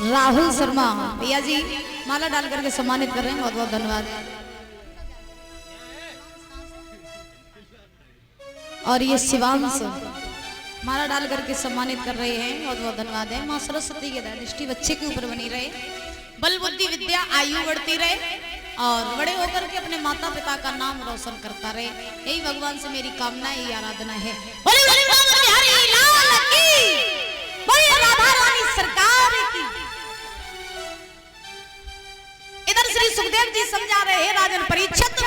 राहुल शर्मा भैया जी माला डाल करके सम्मानित कर रहे हैं, बहुत बहुत धन्यवाद। और ये शिवांश माला डाल करके सम्मानित कर रहे हैं, बहुत बहुत धन्यवाद है। माँ सरस्वती की दृष्टि बच्चे के ऊपर बनी रहे, बल बुद्धि विद्या आयु बढ़ती रहे और बड़े होकर के अपने माता पिता का नाम रोशन करता रहे। यही भगवान से मेरी कामना, यही आराधना है। राधा रानी सरकार की। इधर श्री सुखदेव जी समझा रहे हैं राजन परीक्षित,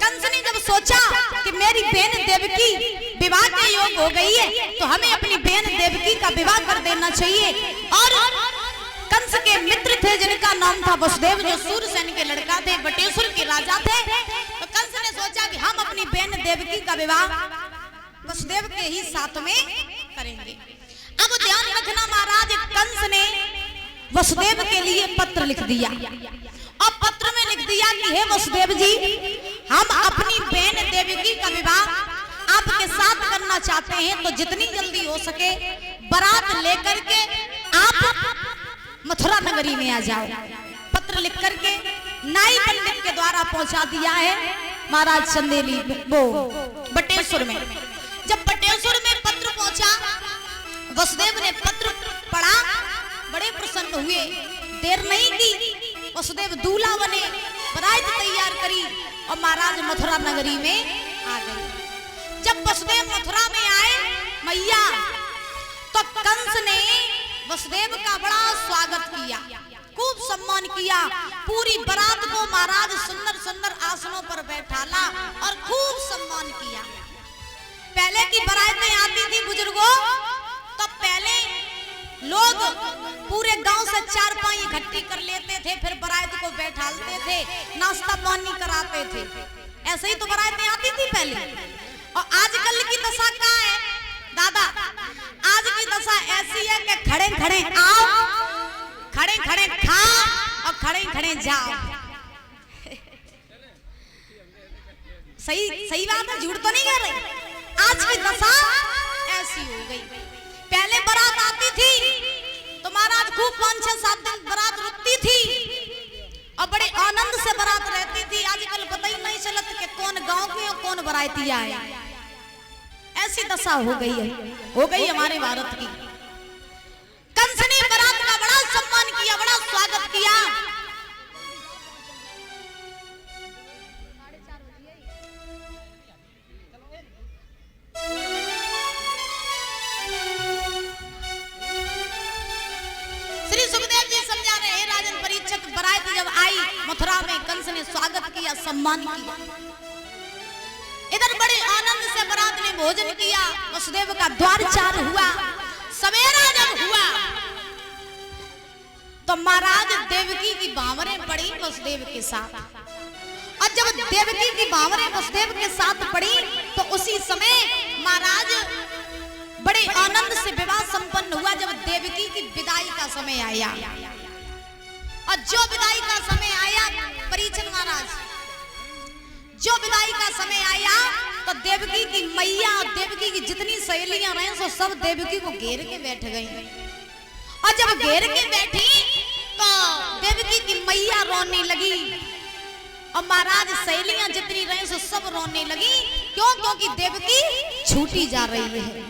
कंस ने जब सोचा कि मेरी बहन देवकी विवाह के योग हो गई है तो हमें अपनी बहन देवकी का विवाह कर देना चाहिए। और कंस के मित्र थे जिनका नाम था वसुदेव, जो सूरसेन के लड़का थे, बटेश्वर के राजा थे। तो कंस ने सोचा कि हम अपनी बहन देवकी का विवाह वसुदेव के ही साथ में करेंगे। अब ध्यान रखना महाराज, कंस ने वसुदेव के लिए पत्र लिख दिया और पत्र में लिख दिया कि हे वसुदेव जी, हम अपनी बहन देवकी का विवाह आपके साथ करना चाहते हैं, तो जितनी जल्दी हो सके बारात लेकर के आप मथुरा नगरी में आ जाओ। पत्र लिख करके नाई पंडित के द्वारा पहुंचा दिया है महाराज चंदेली वो बटेश्वर में। जब बटेश्वर में पत्र पहुंचा, वसुदेव ने पत्र पढ़ा, बड़े प्रसन्न हुए, देर नहीं की, वसुदेव दूल्हा बने, बारात तैयार करी और महाराज मथुरा नगरी में आ गए। जब वसुदेव मथुरा में आए मैया, तो कंस ने वसुदेव का बड़ा स्वागत किया, खूब सम्मान किया। पूरी बारात को महाराज सुंदर सुंदर आसनों पर बैठाला और खूब सम्मान किया। पहले की बारातें आती थी बुजुर्गों, तो पहले लोग पूरे गांव से चार पाई इकट्ठी कर लेते थे, फिर बारात को बैठालते थे, नाश्ता पानी कराते थे। ऐसे ही तो बारातें आती थी पहले। और आजकल की दशा क्या है दादा? आज की दशा ऐसी है कि खड़े खड़े आओ, खड़े खड़े खाओ और खड़े खड़े जाओ। सही बात है, झूठ तो नहीं कह रहे। आज की दशा ऐसी हो गई। पहले बारात आती थी तो महाराज खूब 5-6-7 दिन बारात रुकती थी और बड़े आनंद से बारात रहती थी। आजकल पता ही नहीं चलत कि कौन गांव के और कौन बारातिया है। ऐसी दशा हो गई हमारे भारत की। कंस ने बारात का बड़ा सम्मान किया, बड़ा स्वागत किया। श्री सुखदेव जी समझा रहे हैं राजन परीक्षित, बारात जब आई मथुरा में, कंस ने स्वागत किया, सम्मान किया। इधर बड़े आनंद से बारात ने भोजन किया, वसुदेव का द्वार चार हुआ। सवेरा जब हुआ तो महाराज देवकी की बावरें पड़ी वसुदेव के साथ। और जब देवकी की बावरें वसुदेव के साथ पड़ी तो उसी समय महाराज बड़े आनंद से विवाह संपन्न हुआ। जब देवकी की विदाई का समय आया, और जो विदाई का समय आया परीक्षित महाराज, जो विदाई का समय आया तो देवकी की मैया और देवकी की जितनी सहेलियां रहे सो सब देवकी को घेर के बैठ गई। और जब घेर के बैठी तो देवकी की मैया रोने लगी और महाराज सहेलियां जितनी रहे सो सब रोने लगी। क्यों? क्योंकि देवकी छूटी जा रही है।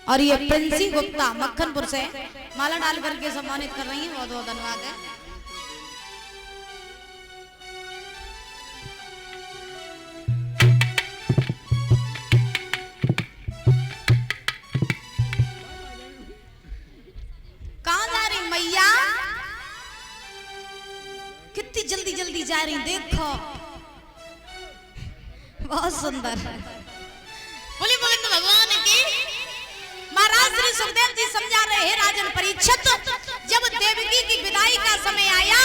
और ये प्रिंसी गुप्ता मक्खनपुर से माला डाल करके सम्मानित कर रही हैं, बहुत बहुत धन्यवाद है। कहाँ जा रही मैया? कितनी जल्दी जल्दी जा रही, देखो बहुत सुंदर। बोली बोली तो भगवान की। महाराज श्री सुखदेव जी समझा रहे हैं राजन परीक्षित, जब देवकी की विदाई का समय आया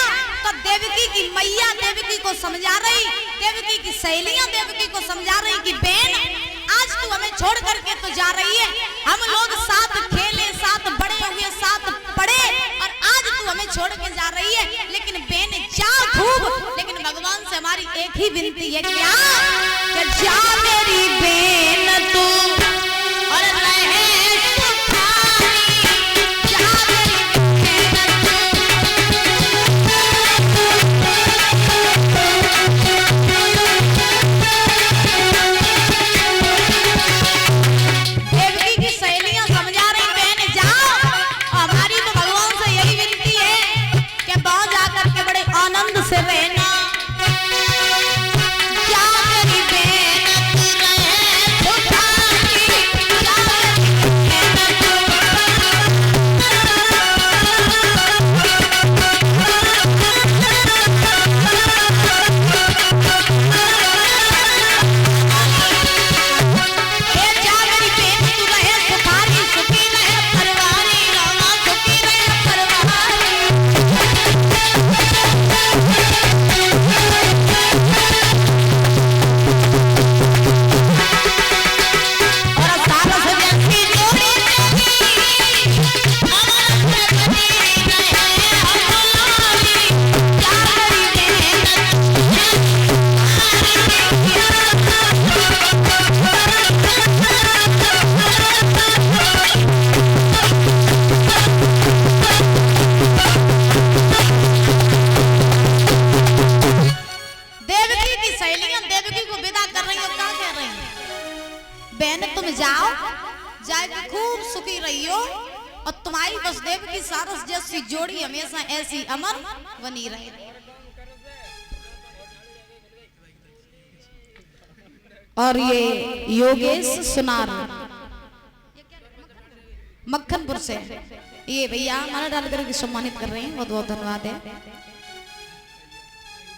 तो देवकी की मैया देवकी को समझा रही, देवकी की सहेलियां देवकी को समझा रही कि बहन आज तू हमें छोड़ करके तो जा रही है, हम लोग साथ खेले, साथ बड़े हुए, साथ पढ़े, और आज तू हमें छोड़ के जा रही है। लेकिन बहन जा खूब, लेकिन भगवान से हमारी एक ही विनती है, क्या कि जा मेरी बेन तू और रहे सुखारी, जा मेरी देवकी की सहेलियां समझा रही बहन जाओ, हमारी तो भगवान से यही विनती है कि बाहर जाकर के बड़े आनंद से रहना। क्या मेरी बहन तू रहे सुखारी, क्या खूब सुखी रहियो और तुम्हारी वसुदेव की सारस जैसी जोड़ी हमेशा ऐसी अमर बनी रहे। और ये योगेश सुनार मक्खनपुर से ये भैया हमारा डाल करके सम्मानित कर रहे हैं, बहुत बहुत धन्यवाद है।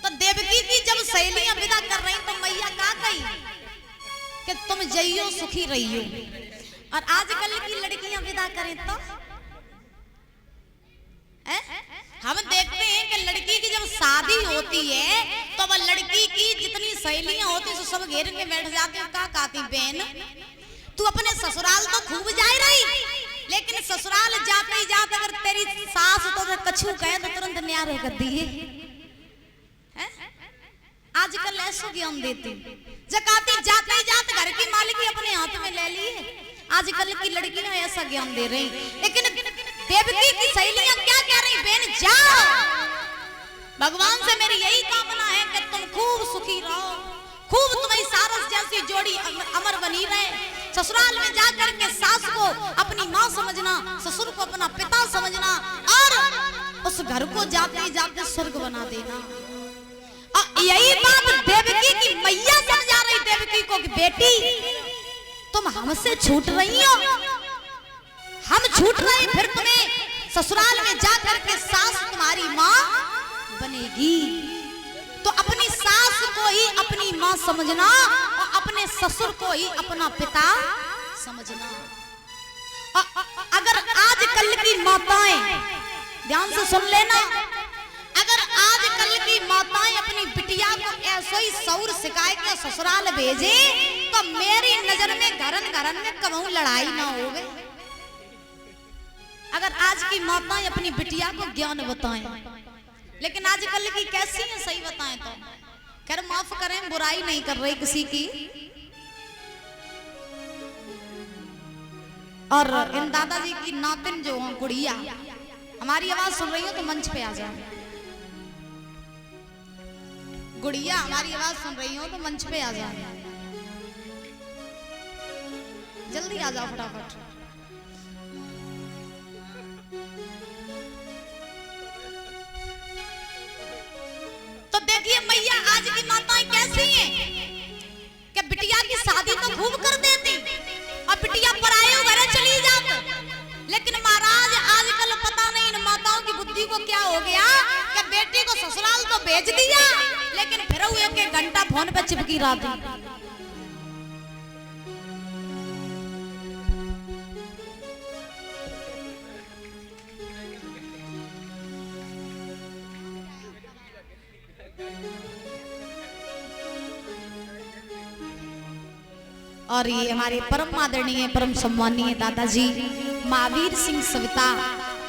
तो देवकी की जब सहेलियां विदा कर रही तो मैया का कही कि तुम जइयो सुखी रहियो। और आजकल की लड़कियां विदा करें तो हम देखते हैं कि लड़की की जब शादी होती है तो वह लड़की की जितनी सहेलियां होती है सब घेर के बैठ जाते हैं। का काकी बहन तू अपने ससुराल तो खूब जाए रही, लेकिन ससुराल जाते ही जाते अगर तेरी सास तो कछू कहे तो तुरंत न्यारे कर दिए। आजकल ऐसा ज्ञान देती जकाती जाते ही जाते घर की मालिकी अपने हाथ में ले ली है। आजकल की लड़कियां ऐसा ज्ञान दे रही, लेकिन देवकी की सहेलियां क्या कह रही, बहन जाओ भगवान से मेरी यही कामना है कि तुम खूब सुखी रहो, खूब तुम्हारी सारस जैसी जोड़ी अमर बनी रहे। ससुराल में जाकर के सास को अपनी माँ समझना, ससुर को अपना पिता समझना और उस घर को जाते ही जाते स्वर्ग बना देना। यही बात देवकी की मैया समझा रही देवकी को कि बेटी तुम हमसे छूट रही हो, हम छूट रहे, फिर तुम्हें ससुराल में जाकर के सास तुम्हारी माँ बनेगी। तो अपनी सास को ही अपनी माँ समझना और अपने ससुर को ही अपना पिता समझना। अगर आजकल की माताएं ध्यान से सुन लेना, अगर आजकल की माताएं अपनी बिटिया को ऐसा ही सौर सिखाए के ससुराल भेजे तो मेरी नजर में घरन घरन में कबहू लड़ाई ना होवे। अगर आज की माताएं अपनी बिटिया को ज्ञान बताएं, लेकिन आजकल की कैसी है सही बताएं तो कर माफ करें, बुराई नहीं कर रही किसी की। और इन दादाजी की नातिन जो है गुड़िया, हमारी आवाज सुन रही हो तो मंच पे आ जाए। गुड़िया हमारी आवाज सुन रही हो तो मंच पे आ जाए, जल्दी आ जाओ फटाफट। तो देखिए मैया आज की माताएं कैसी हैं कि बिटिया की शादी तो खूब कर देती और बिटिया पराये घर चली जाती। लेकिन महाराज आजकल पता नहीं इन माताओं की बुद्धि को क्या हो गया कि बेटी को ससुराल तो भेज दिया, लेकिन फिर वो एक घंटा फोन पे चिपकी रहती। और ये हमारे परम आदरणीय परम सम्मानीय दादाजी महावीर सिंह सविता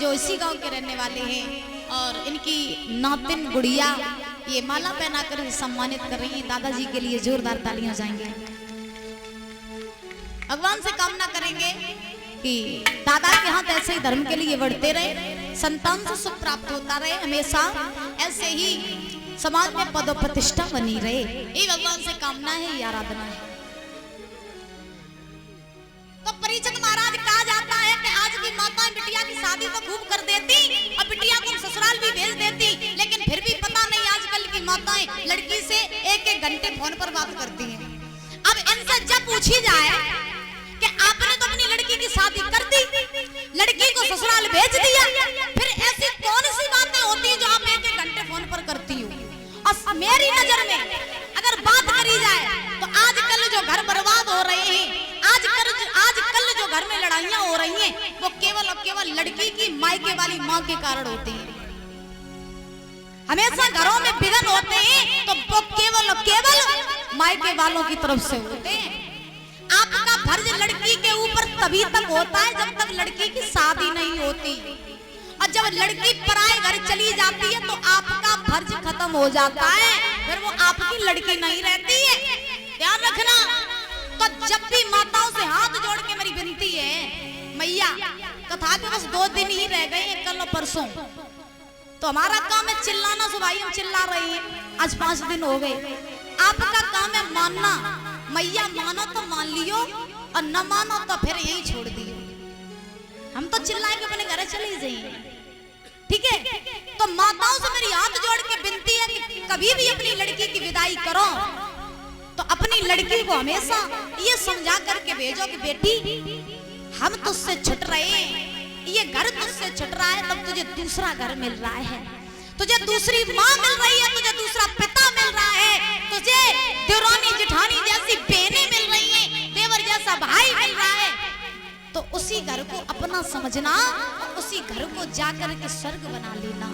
जो इसी गांव के रहने वाले हैं, और इनकी नातिन गुड़िया ये माला पहना कर सम्मानित कर रही हैं। दादाजी के लिए जोरदार तालियां जाएंगे। भगवान से कामना करेंगे कि दादा के हाथ ऐसे ही धर्म के लिए बढ़ते रहे, संतान से सुख प्राप्त होता रहे, हमेशा ऐसे ही समाज में पद प्रतिष्ठा बनी रहे। ये भगवान से कामना है, ये आराधना है। तो परीक्षित महाराज कहा जाता है कि आज की माताएं बिटिया की शादी तो खूब कर देती और बिटिया को ससुराल भी भेज देती, लेकिन फिर भी पता नहीं आजकल की माताएं लड़की से एक एक घंटे फोन पर बात करती हैं। अब इनसे जब पूछी जाए कि आपने तो अपनी लड़की की शादी कर दी, लड़की को ससुराल भेज दिया, फिर ऐसी कौन सी बातें होती है जो आप एक एक घंटे फोन पर करती हो? और मेरी नजर में अगर बात करी जाए तो आजकल जो घर बर्बाद हो रहे हैं, आजकल जो घर में लड़ाइयां हो रही हैं, वो केवल और केवल लड़की की मायके वाली मां के कारण होती है। हमेशा घरों में बिगड़ होते हैं तो वो केवल और केवल मायके वालों की तरफ से होते हैं। आपका फर्ज लड़की के ऊपर तभी तक होता है जब तक लड़की की शादी नहीं होती, और जब लड़की पराए घर चली जाती है तो आपका फर्ज खत्म हो जाता है, फिर वो आपकी लड़की नहीं रहती है। ध्यान रखना। तो जब भी माताओं से हाथ जोड़ के मेरी विनती है, मैया कथा के बस 2 दिन ही रह गए, कल और परसों, तो हमारा काम है चिल्लाना। सुबह हम चिल्ला रही हैं, आज 5 दिन हो गए। आपका काम है मानना। मैया मानो तो मान लियो और न मानो तो फिर यही छोड़ दियो। हम तो चिल्लाए के अपने घर चले जाइए, ठीक है? तो माताओं से मेरी हाथ जोड़ के विनती है कि कभी भी अपनी लड़की की विदाई करो तो अपनी लड़की को हमेशा ये समझा करके भेजो कि बेटी हम तुझसे छुट रहे हैं, ये घर तुझसे छुट रहा है, तब तुझे दूसरा घर मिल रहा है, तुझे दूसरी माँ मिल रही है, तुझे दूसरा पिता मिल रहा है, तुझे देवरानी जेठानी जैसी बहनें मिल रही हैं, देवर जैसा भाई मिल रहा है। तो उसी घर को अपना समझना और उसी घर को जाकर के स्वर्ग बना लेना।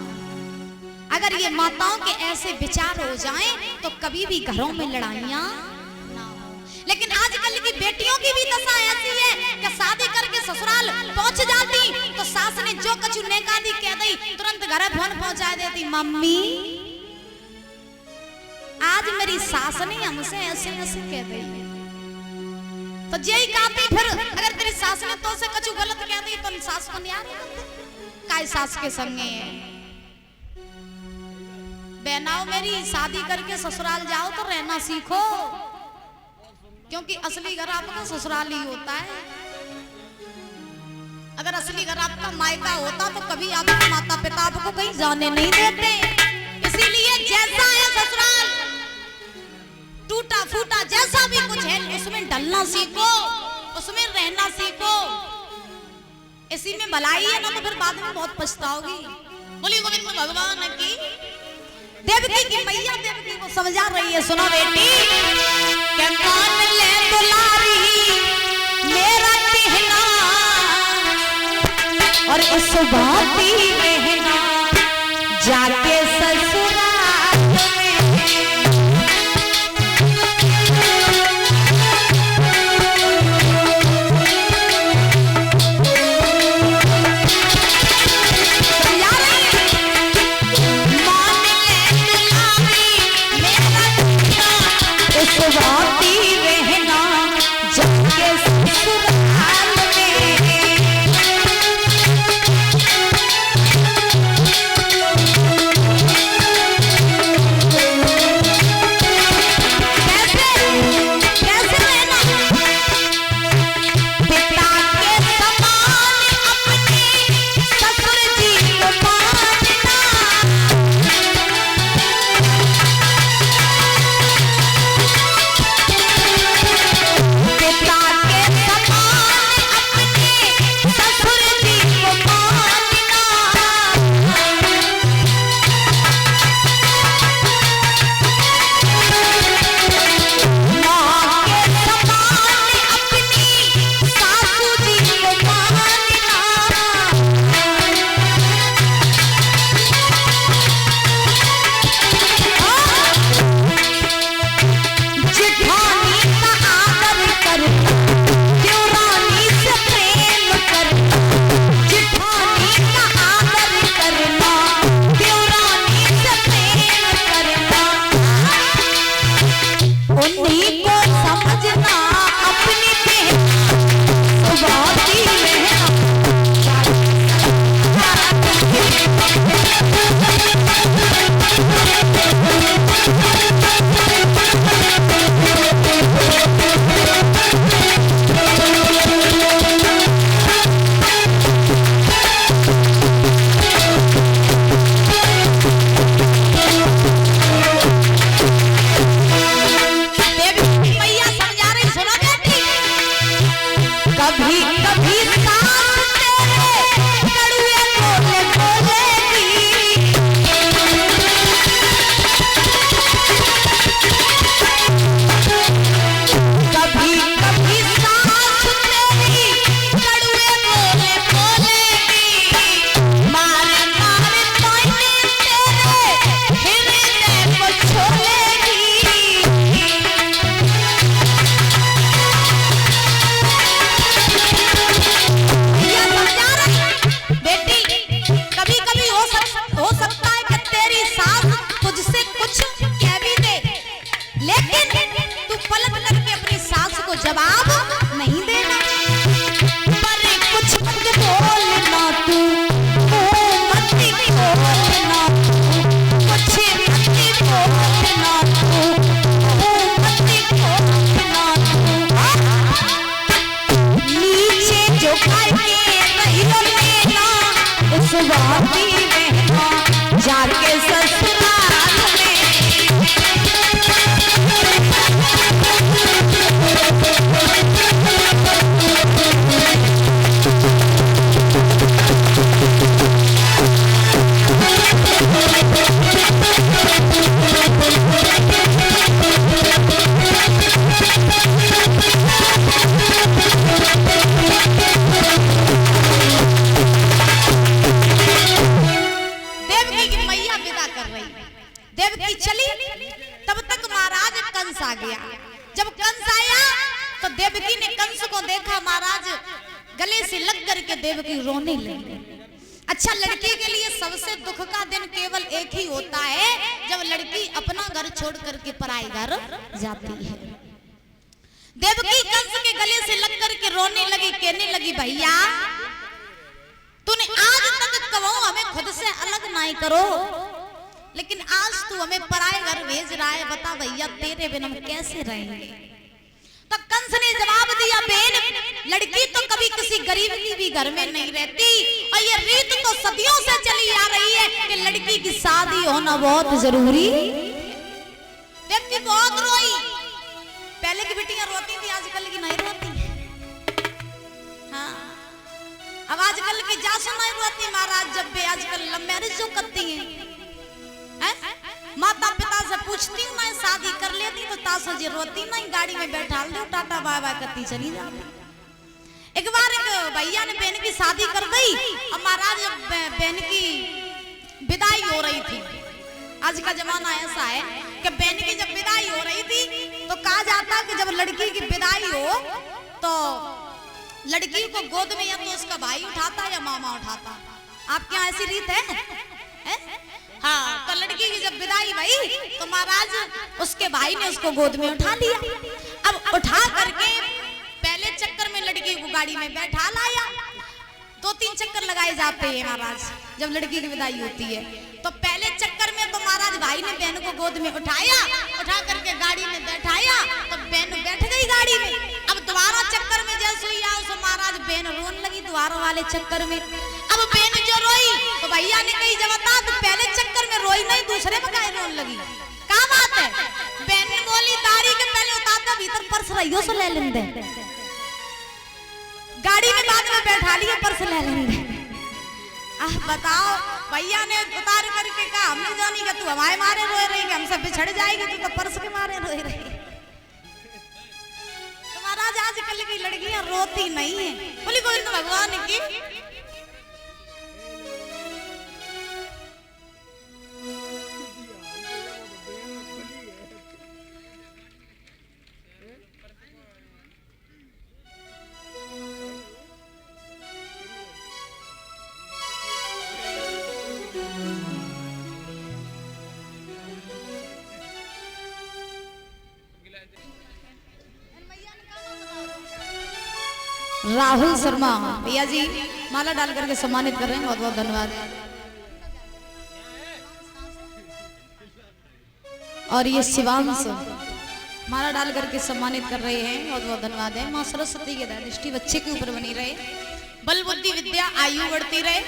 अगर ये माताओं के ऐसे विचार हो जाएं तो कभी भी घरों में लड़ाइयां ना हो। लेकिन आजकल की बेटियों की भी दशा ऐसी है कि शादी करके ससुराल पहुंच जाती तो सास ने जो कछु नेका दी कह दी, तुरंत घर फोन पहुंचा देती, मम्मी आज मेरी सास ने हमसे ऐसे ऐसे कह दी। तो यही कहती, फिर अगर तेरी सास ने तो से कछु गलत कह दी तो सास को नहीं आ रही काय सास के संगे है। बहनाओं मेरी, शादी करके ससुराल जाओ तो रहना सीखो, क्योंकि असली घर आपका ससुराल ही होता है। अगर असली घर आपका मायका होता तो कभी आपके माता पिता आपको कहीं जाने नहीं देते। इसीलिए जैसा है ससुराल, टूटा फूटा जैसा भी कुछ है, उसमें ढलना सीखो, उसमें रहना सीखो। इसी में भलाई है ना, तो फिर बाद में बहुत पछताओगी। बोली गोविंद भगवान की। देवकी की मैया देवकी को समझा रही है, सुनो बेटी, क्या मान ले दुलारी मेरा कहना और इस बात ही रहना जाके ससुराल में। उन्हीं को समझना अपनी बहन सुभाती रहना। जवाब नहीं देना, पर कुछ मत बोलना तू, मत बोलना, कुछ मत बोलना तू, मत बोलना तू। नीचे जो करके रही लेना उस बाती रहना जाके ससुराल में। देवकी चली तब तक महाराज कंस आ गया। जब कंस आया तो देवकी ने कंस को देखा, महाराज गले से लग करके देवकी रोने लगी। अच्छा, लड़की के लिए सबसे दुख का दिन केवल एक ही होता है जब लड़की अपना घर छोड़ करके पराई घर जाती है। देवकी कंस के गले से लग करके रोने लगी, कहने लगी भैया तूने आज तक कहो हमें खुद से अलग नहीं करो, लेकिन आज तू हमें पराए घर भेज रहा है, बता भैया तेरे बिना हम कैसे रहेंगे। तो कंस ने जवाब दिया, बहन लड़की तो कभी किसी गरीब की भी घर में नहीं रहती, और ये रीत तो सदियों से चली आ रही है कि लड़की की शादी होना बहुत जरूरी। देवकी बहुत रोई, पहले की बेटियां रोती थी, आजकल की नहीं रोती। हाँ, अब आजकल की जासू नहीं रोती महाराज, जब भी आजकल लव मैरिज जो करती हैं माता पिता से पूछती हूँ, मैं शादी कर लेती तो तासो जी रोती नहीं, गाड़ी में बैठा दो टाटा बाय बाय करती चली जाती। एक बार एक भैया ने बहन की शादी कर दी, और महाराज बहन की विदाई हो रही थी। आज का जमाना ऐसा है कि बहन की जब विदाई हो रही थी तो कहा जाता कि जब लड़की की विदाई हो तो लड़की को गोद में या तो उसका भाई उठाता या मामा उठाता। आपके यहाँ ऐसी रीत है? हाँ, तो लड़की की जब विदाई भई तो महाराज उसके भाई ने उसको गोद में उठा लिया। अब उठा करके पहले चक्कर में लड़की को गाड़ी में बैठा लाया, 2-3 चक्कर लगाए जाते हैं महाराज जब लड़की की विदाई होती है। तो पहले चक्कर में तो महाराज भाई ने बहन को गोद में उठाया, उठा करके गाड़ी में बैठाया, तो बहन बैठ गई गाड़ी में। अब दोबारा चक्कर में जैसे हुई उस महाराज बहन रोने लगी दोबारा वाले चक्कर में। अब बहन जो रोई तो भैया ने कही जब बता तो पहले चक्कर में रोई नहीं, दूसरे में काहे रोने लगी, क्या बात है? बहन ने बोली दाढ़ी के पहले उतारता भीतर पर्स रहियो से ले लेंदे, गाड़ी में बाद में बैठा लिया पर्स ले लेंगे। बताओ, भैया ने उतार करके कहा हम नहीं जानी कि तू हमारे मारे रोए रही, कि हमसे बिछड़ जाएगी, तू तो पर्स के मारे रोए रही। तो महाराज आजकल की लड़कियां रोती नहीं है, बोली गोविंद भगवान की राहुल शर्मा भैया जी माला डाल करके सम्मानित कर रहे हैं, बहुत बहुत धन्यवाद। और ये शिवांश माला डाल करके सम्मानित कर रहे हैं, बहुत बहुत धन्यवाद है। माँ सरस्वती की दृष्टि बच्चे के ऊपर बनी रहे, बल बुद्धि विद्या आयु बढ़ती रहे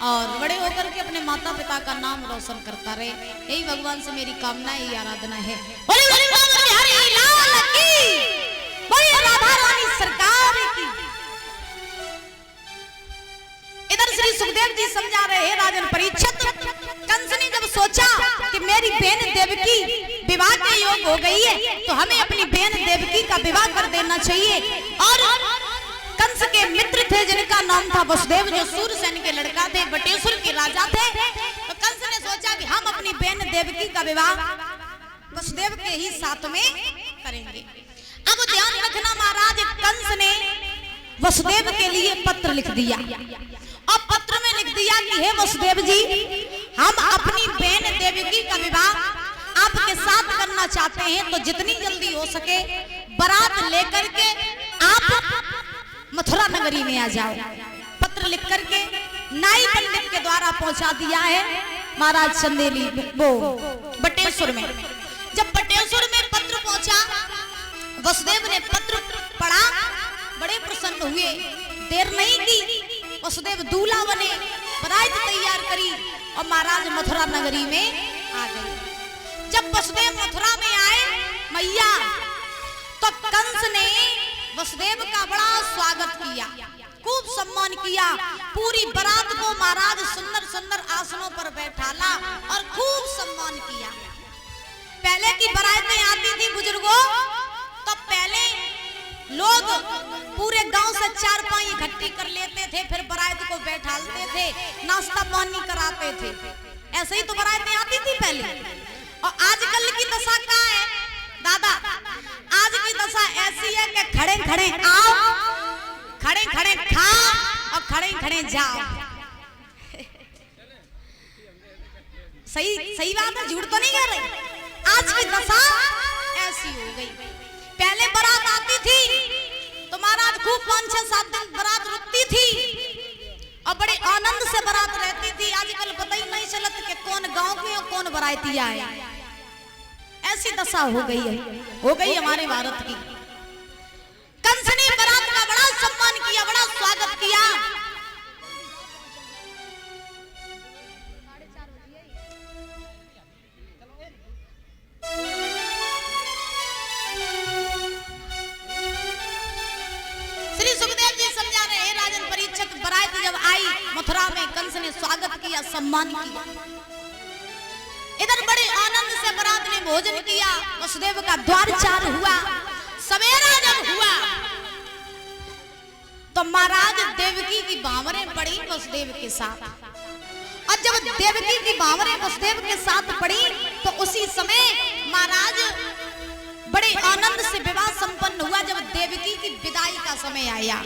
और बड़े होकर के अपने माता पिता का नाम रोशन करता रहे। यही भगवान से मेरी कामना, यही आराधना है। राधा रानी सरकार की। इधर श्री सुखदेव जी समझा रहे हैं राजन परीक्षित, कंस ने जब सोचा कि मेरी बहन देवकी विवाह के योग हो गई है तो हमें अपनी बहन देवकी का विवाह कर देना चाहिए। और कंस के मित्र थे जिनका नाम था वसुदेव, जो सूरसेन के लड़का थे, बटेश्वर के राजा थे। तो कंस ने सोचा कि हम अपनी बहन देवकी का विवाह वसुदेव के ही साथ में करेंगे। अब ध्यान रखना महाराज, कंस ने वसुदेव के लिए पत्र लिख दिया और पत्र में लिख दिया कि हे वसुदेव जी, हम अपनी बहन देवकी का विवाह आपके साथ करना चाहते हैं, तो जितनी जल्दी हो सके बारात लेकर के आप मथुरा नगरी में आ जाओ। पत्र लिख करके नाई पंडित के द्वारा पहुंचा दिया है महाराज चंदेली वो बटेश्वर में। जब बटेश्वर में पत्र पहुंचा, वसुदेव ने पत्र पढ़ा, बड़े प्रसन्न हुए। देर नहीं की, वसुदेव दूल्हा बने, बारात तैयार करी और महाराज मथुरा नगरी में आ गए। जब वसुदेव मथुरा में आए मैया, तो कंस ने वसुदेव का बड़ा स्वागत किया, खूब सम्मान किया। पूरी बारात को महाराज सुंदर सुंदर आसनों पर बैठाला और खूब सम्मान किया। पहले की बारातें आती थी बुजुर्गों, तो पहले लोग पूरे गांव से 4-5 इकट्ठी कर लेते थे, फिर बारात को बैठालते थे, नाश्ता पानी कराते थे। ऐसे ही तो बारातें आती थी पहले। और आजकल की दशा क्या है दादा? आज की दशा ऐसी है कि खड़े खड़े आओ, खड़े खड़े खाओ और खड़े खड़े जाओ। सही बात है, झूठ तो नहीं कह रही। आज की दशा ऐसी हो गई। पहले बारात आती थी तो महाराज खूब 5-6-7 दिन बारात रुकती थी और बड़े आनंद से बारात रहती थी। आजकल पता ही नहीं चलता कि कौन गांव के और कौन बारातिया है। ऐसी दशा हो गई हमारे भारत की। कंस ने बारात का बड़ा सम्मान किया, बड़ा स्वागत किया। श्री सुखदेव जी समझा रहे हैं राजन परीक्षित, बारात जब आई मथुरा में, कंस ने स्वागत किया, सम्मान किया। इधर बड़े आनंद से बारात ने भोजन किया, वसुदेव का द्वारचार हुआ। सवेरा जब हुआ तो महाराज देवकी की बावरें पड़ी वसुदेव के साथ। और जब देवकी की बावरें वसुदेव के साथ पड़ी तो उसी समय महाराज बड़े आनंद से विवाह संपन्न हुआ। जब देवकी की विदाई का समय आया,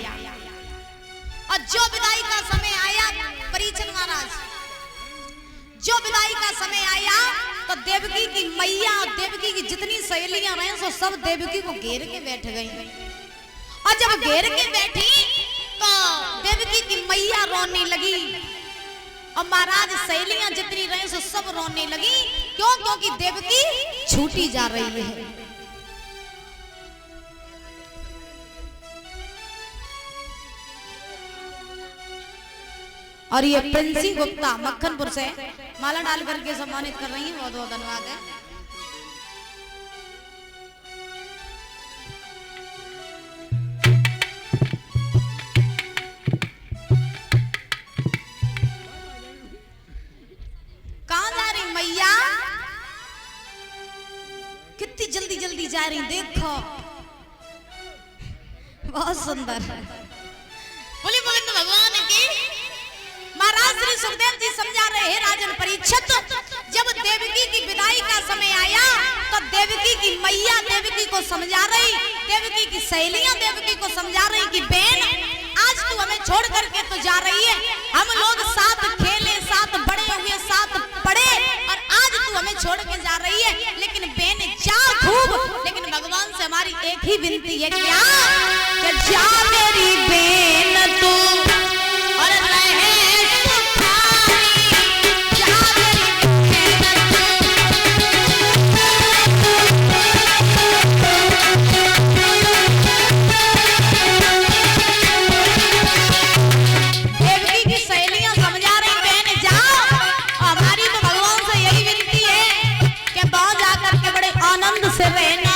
और जो विदाई का समय आया परीक्षित महाराज, जो विदाई का समय आया तो देवकी की मैया और देवकी की जितनी सहेलियां रही सो सब देवकी को घेर के बैठ गई। और जब घेर के बैठी तो देवकी की मैया रोने लगी और महाराज सहेलियां जितनी रही सो सब रोने लगी। क्यों? क्योंकि देवकी छूटी जा रही है। और ये प्रिंसी गुप्ता मक्खनपुर से माला डाल करके सम्मानित कर रही हैं, बहुत बहुत धन्यवाद है। कहाँ जा रही मैया? कितनी जल्दी जल्दी जा रही, देखो बहुत सुंदर। बोले बोले तो भगवान की। महाराज श्री सुखदेव जी समझा रहे हैं राजन परीक्षित, जब देवकी की विदाई का समय आया तो देवकी की मैया देवकी को समझा रही, देवकी की सहेलियां देवकी को समझा रही कि बहन आज तू हमें छोड़ करके तो जा रही है, हम लोग साथ खेले, साथ बड़े हुए, साथ पढ़े, और आज तू हमें छोड़ के जा रही है। लेकिन बहन जा खूब, लेकिन भगवान से हमारी एक ही विनती है, क्या कि जा मेरी बेन तू और रहे सुखारी, जा मेरी बेन देवकी की सहेलियां समझा रही बहन जाओ। हमारी तो भगवान से यही विनती है कि बाहर जाकर के बड़े आनंद से रहना।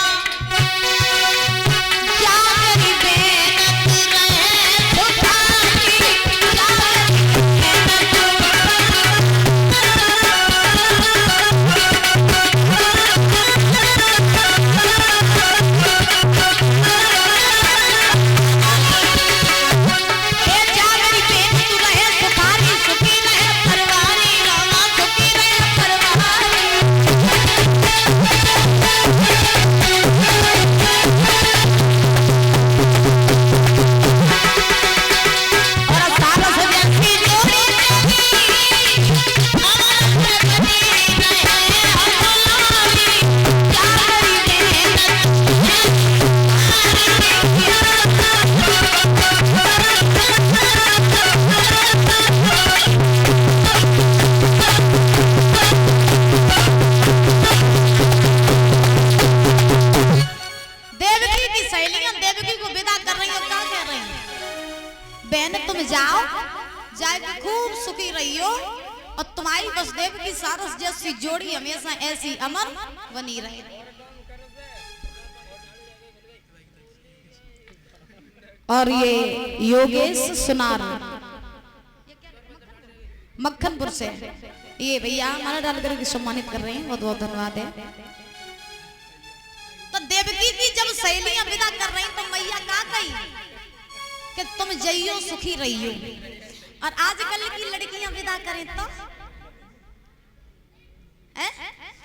जाओ जाके खूब सुखी रहियो और तुम्हारी वसुदेव की सारस जैसी जोड़ी हमेशा ऐसी अमर बनी रहे। और ये योगेश सुनार मक्खनपुर से ये भैया माला डाल करके सम्मानित कर रहे हैं, बहुत बहुत धन्यवाद है। तो देवकी की जब सहेलियां विदा कर रही तो मैया क्या कही कि तुम जइयो सुखी रहियो। और आजकल की लड़कियां विदा करें तो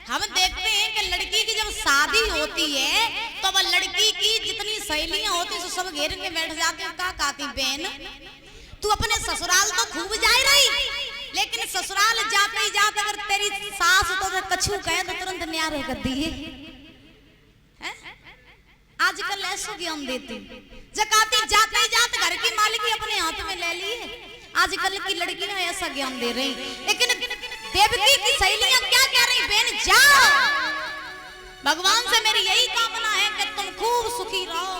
हम देखते हैं कि लड़की की जब शादी होती है तो वह लड़की की जितनी सहेलियां होती है सब घेर के बैठ जाते हैं। क्या कहती बहन तू अपने ससुराल तो खूब जाए रही, लेकिन ससुराल जाते ही जाते अगर तेरी सास तो कछू कहे तो तुरंत न्यारे कर दी है। आजकल ऐसा ज्ञान देती जकाती जाते ही जाते घर की मालिकी अपने हाथ में ले ली है। आजकल की लड़कियां ऐसा ज्ञान दे रही, लेकिन देवकी की सहेलियां क्या कह रही बहन जाओ भगवान से मेरी यही कामना है कि तुम खूब सुखी रहो,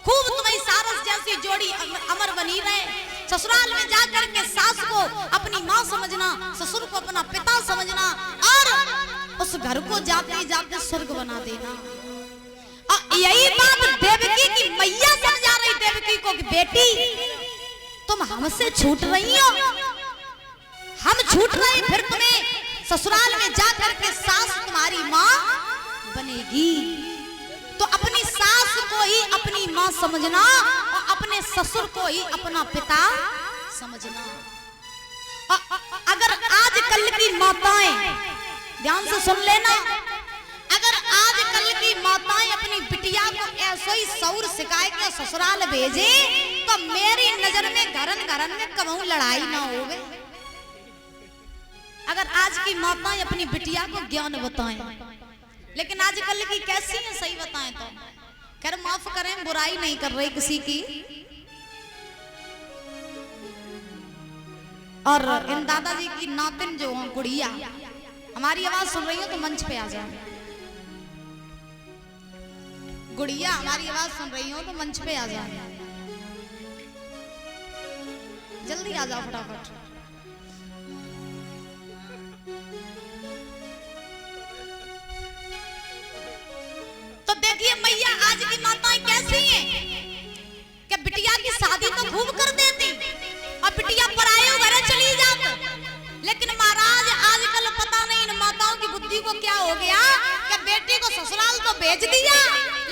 खूब तुम्हारी सारस जैसी जोड़ी अमर बनी रहे। ससुराल में जाकर के सास को अपनी माँ समझना, ससुर को अपना पिता समझना और उस घर को जाते ही जाते स्वर्ग बना देना। यही बात देवकी की मैया समझा रही देवकी को कि बेटी तुम हमसे छूट रही हो, हम छूट रहे फिर तुम्हें ससुराल में जाकर के सास तुम्हारी माँ बनेगी। तो अपनी सास को ही अपनी माँ समझना और अपने ससुर को ही अपना पिता समझना। अगर आजकल की माताएं ध्यान से सुन लेना, अगर आजकल की माताएं अपनी बिटिया को ऐसे ही सौर सिखाए के ससुराल भेजे तो मेरी नजर में घरन घरन में कबहू लड़ाई ना होवे। अगर आज की माताएं अपनी बिटिया को ज्ञान बताएं, लेकिन आजकल की कैसी है सही बताएं तो खैर माफ करें बुराई नहीं कर रही किसी की। और इन दादाजी की नातिन जो गुड़िया हमारी आवाज सुन रही हो तो मंच पे आ जाए। गुड़िया हमारी आवाज सुन रही हो तो मंच पे आ जाओ, जल्दी आ जाओ फटाफट। तो देखिए मैया आज की माताएं कैसी हैं कि बिटिया की शादी तो खूब कर देती और बिटिया पराये घर चली जाती, लेकिन महाराज आजकल पता नहीं इन माताओं की बुद्धि को क्या हो गया कि बेटी को ससुराल तो भेज दिया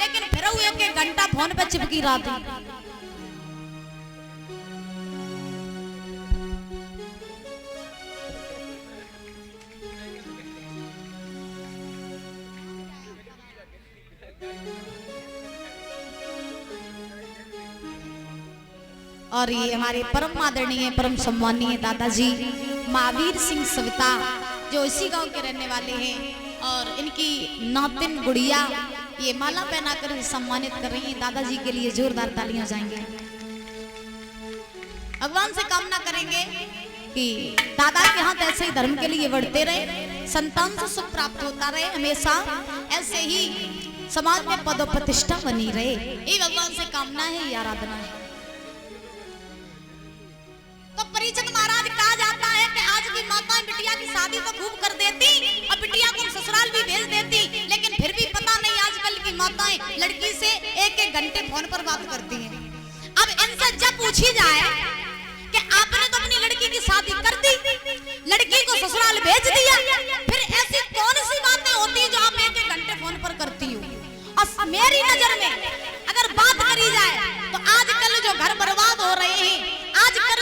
लेकिन फिर वो एक घंटा फोन पे चिपकी रहती। और ये हमारे परम आदरणीय परम सम्मानीय दादाजी महावीर सिंह सविता जो इसी गांव के रहने वाले हैं और इनकी नातिन गुड़िया ये माला पहना कर सम्मानित कर रही हैं। दादाजी के लिए जोरदार तालियां जाएंगे। भगवान से कामना करेंगे कि दादा के हाथ ऐसे ही धर्म के लिए बढ़ते रहे, संतान से सुख प्राप्त होता रहे, हमेशा ऐसे ही समाज में पद प्रतिष्ठा बनी रहे। ये भगवान से कामना है, ये आराधना है। तो परीक्षित महाराज कहा जाता है कि आज की माताएं बिटिया की शादी तो खूब कर देती और बिटिया को ससुराल भी भेज देती, लेकिन फिर भी पता नहीं आजकल की माताएं लड़की से एक एक घंटे फोन पर बात करती हैं। अब इनसे जब पूछी जाए कि आपने तो अपनी लड़की की शादी कर दी, लड़की को ससुराल भेज दिया, फिर ऐसी कौन सी बातें होती है जो आप एक एक घंटे फोन पर करती हो? और मेरी नजर में अगर बात करी जाए तो आजकल जो घर बर्बाद हो रहे हैं, आजकल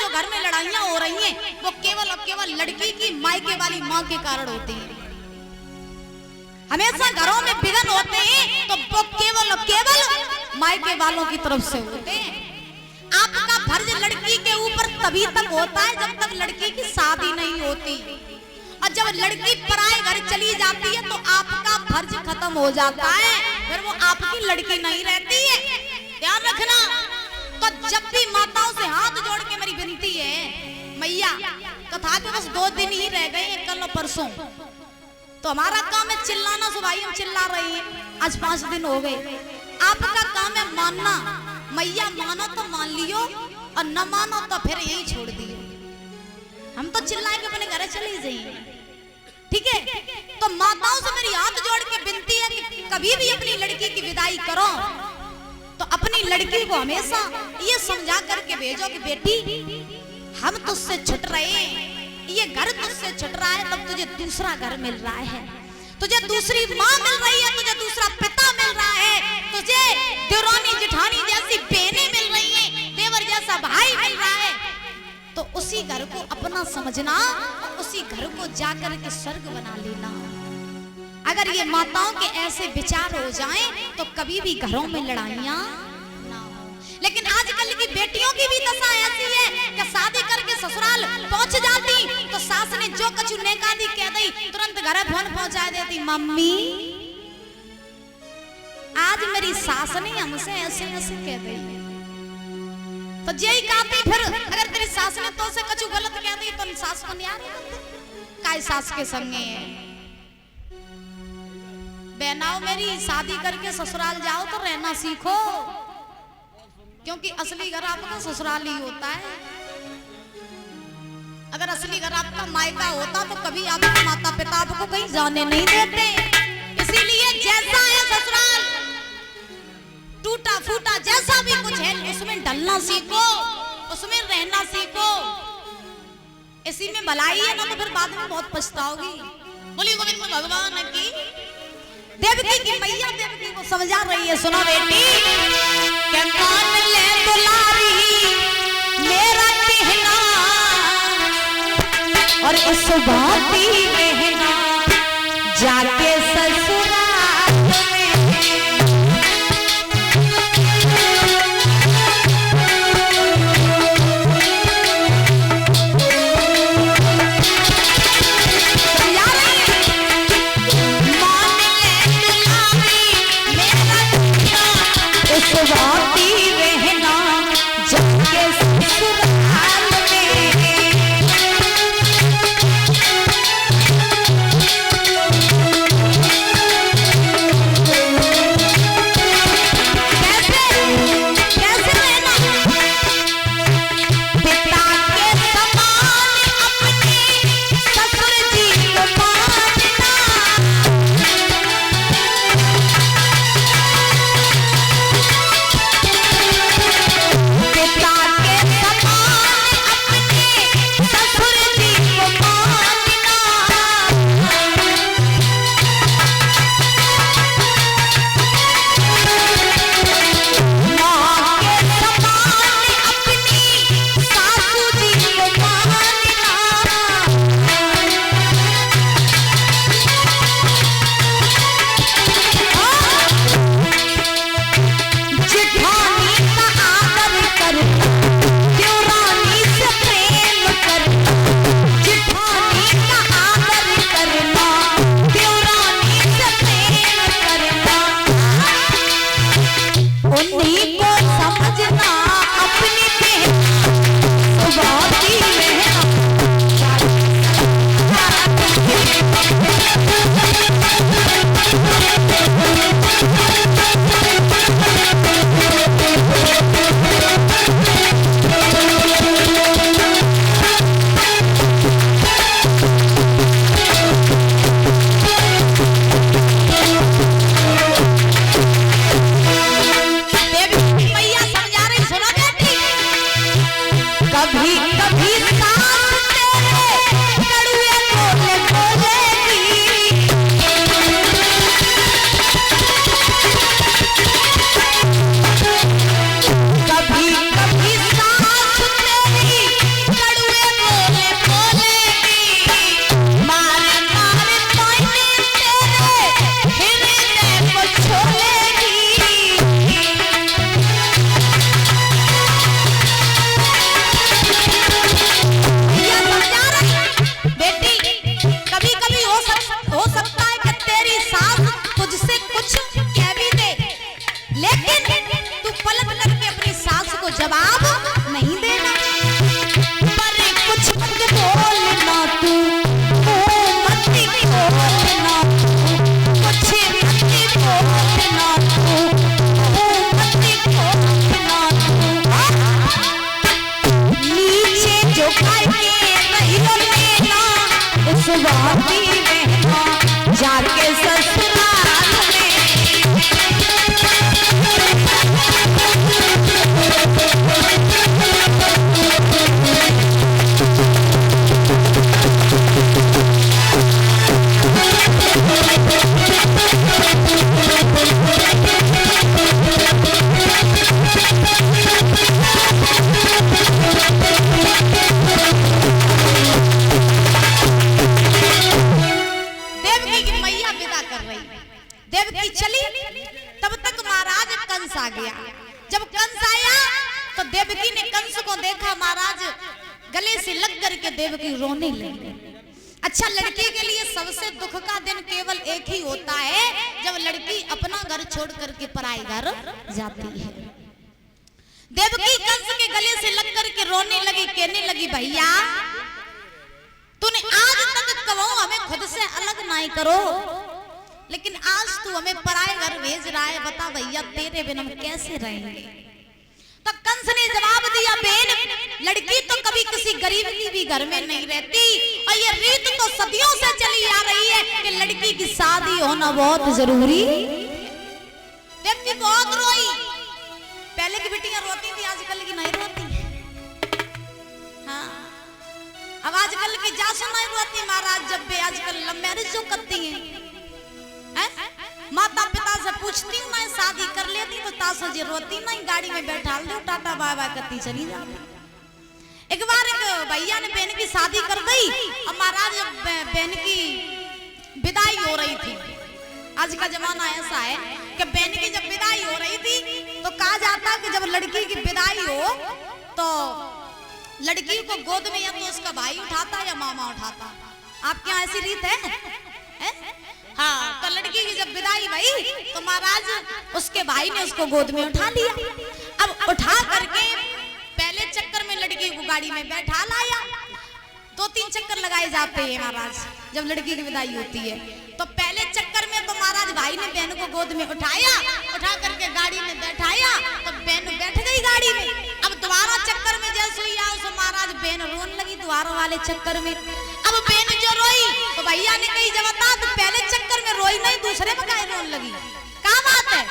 जो घर में लड़ाइयां हो रही हैं, वो केवल और केवल लड़की की मायके वाली मां के कारण होती है। हमेशा घरों में विघ्न होते हैं तो वो केवल और केवल मायके वालों की तरफ से होते हैं। आपका फर्ज लड़की के ऊपर तभी तक होता है जब तक लड़की की शादी नहीं होती, और जब लड़की पराए घर चली जाती है तो आपका फर्ज खत्म हो जाता है, फिर वो आपकी लड़की नहीं रहती है। ध्यान रखना। तो जब भी माताओं से हाथ जोड़ के मेरी विनती है, मैया कथा के बस 2 दिन ही रह गए, कल और परसों, तो हमारा काम है चिल्लाना। सुभाई हम चिल्ला रहे हैं, आज 5 दिन हो गए। आपका काम है मानना। मैया मानो तो मान लियो और न मानो तो फिर यही छोड़ दियो। हम तो चिल्लाएंगे, अपने घर चले जाइए, ठीक है? तो माताओं से मेरी हाथ जोड़ के विनती है कि कभी भी अपनी लड़की की विदाई करो तो अपनी लड़की को हमेशा ये समझा करके भेजो कि बेटी हम तुझसे छुट रहे हैं, ये घर तुझसे छुट रहा है, तब तुझे दूसरा घर मिल रहा है, तुझे दूसरी माँ मिल रही है, तुझे दूसरा पिता मिल रहा है, तुझे देवरानी जेठानी जैसी बहनें मिल रही हैं, देवर जैसा भाई मिल रहा है। तो उसी घर को अपना समझना, उसी घर को जाकर के स्वर्ग बना लेना। अगर ये माताओं के ऐसे विचार हो जाएं तो कभी भी घरों में लड़ाइयां ना हो। लेकिन आजकल की बेटियों की भी दशा ऐसी है कि शादी करके ससुराल पहुंच जाती तो सास ने जो कछु नेका दी कह दी, तुरंत घर फोन पहुंचा देती, मम्मी आज मेरी सास ने हमसे ऐसे ऐसे कह दी। तो यही कहती, फिर अगर तेरी सास ने तो से कछु गलत कह दी तो सास को न्याय काय सास के संगे है। बहनाओं मेरी, शादी करके ससुराल जाओ तो रहना सीखो, क्योंकि असली घर आपका ससुराल ही होता है। अगर असली घर आपका मायका होता तो कभी आपके माता पिता आपको कहीं जाने नहीं देते। इसीलिए जैसा है ससुराल, टूटा फूटा जैसा भी कुछ है, उसमें ढलना सीखो, उसमें रहना सीखो। इसी में भलाई है ना, तो फिर बाद में बहुत पछताओगी। बोली गोविंद भगवान की। देवकी की मैया देवकी को समझा रही है, सुनो बेटी, क्या मान ले दुलारी मेरा कहना और इस बात की कहना जाके ससुराल में। उन्हीं को समझना अपनी बेटी रहना। जवाब नहीं देना, पर कुछ मत बोलना तू, मत बोलना, कुछ मत बोलना तू, मत बोलना तू। नीचे जो करके नहीं लेना उस बाती रहना जाके ससुराल में। देवकी चली तब तक महाराज कंस आ गया। जब कंस आया तो देवकी ने कंस को देखा, महाराज गले से लग करके देवकी रोने लगी। अच्छा, लड़की के लिए सबसे दुख का दिन केवल एक ही होता है जब लड़की अपना घर छोड़ करके पराई घर जाती है। देवकी कंस के गले से लग करके रोने लगी, कहने लगी भैया तूने आज तक कहो हमें खुद से अलग नहीं करो, लेकिन आज तू हमें पराए घर भेज रहा है, बता भैया तेरे बिना हम कैसे रहेंगे। तो कंस ने जवाब दिया, बहन लड़की तो कभी किसी गरीब की भी घर में नहीं रहती, और ये रीत तो सदियों से चली आ रही है कि लड़की की शादी होना बहुत जरूरी। देवकी बहुत रोई, पहले की बेटियां रोती थी, आजकल की नहीं रोती। हाँ, अब आजकल की जासू नहीं रोती महाराज, जब भी आजकल लव मैरिज जो करती है माता पिता से पूछती हूँ, मैं शादी कर लेती तो तासो जी रोती नहीं, गाड़ी में बैठा लो टाटा बाय बाय करती चली जाती। एक बार एक भैया ने बहन की शादी कर दी, और महाराज बहन की विदाई हो रही थी। आज का जमाना ऐसा है कि बहन की जब विदाई हो रही थी तो कहा जाता कि जब लड़की की विदाई हो तो लड़की को गोद में या तो उसका भाई उठाता या मामा उठाता। आपके यहाँ ऐसी रीत है? हाँ, तो लड़की की जब विदाई हुई तो महाराज उसके भाई ने उसको गोद में उठा लिया। अब उठा करके पहले चक्कर में लड़की को गाड़ी में बैठा लाया, 2-3 चक्कर लगाए जाते हैं महाराज जब लड़की की विदाई होती है। तो पहले चक्कर में तो महाराज भाई ने बहन को गोद में उठाया, उठा करके गाड़ी में बैठाया, तो बहन बैठ गई गाड़ी में। अब दोबारा चक्कर में जैसे हुई उसको महाराज बहन रोने लगी दोबारा वाले चक्कर में। अब बहन जो रोई तो भैया ने कही जब बता तू पहले चक्कर में रोई नहीं, दूसरे में काहे रोने लगी, क्या बात है?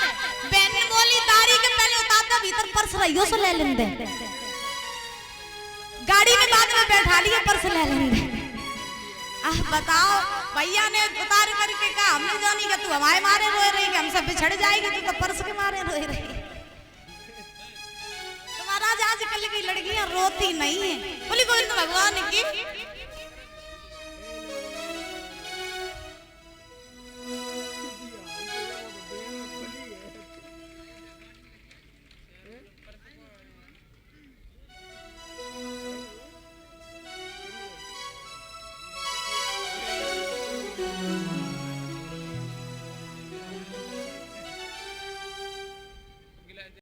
बहन ने बोली दाढ़ी के पहले उतारता भीतर पर्स रहियो से ले लेंदे, गाड़ी में बाद में बैठा लिया पर्स ले लेंगे। बताओ, भैया ने उतार करके कहा हमने जानी कि तू हमारे मारे रोए रही, हमसे बिछड़ जाएगी, तू तो पर्स के मारे रोए रही। तो महाराज आजकल की लड़कियां रोती नहीं है, बोली गोविंद भगवान की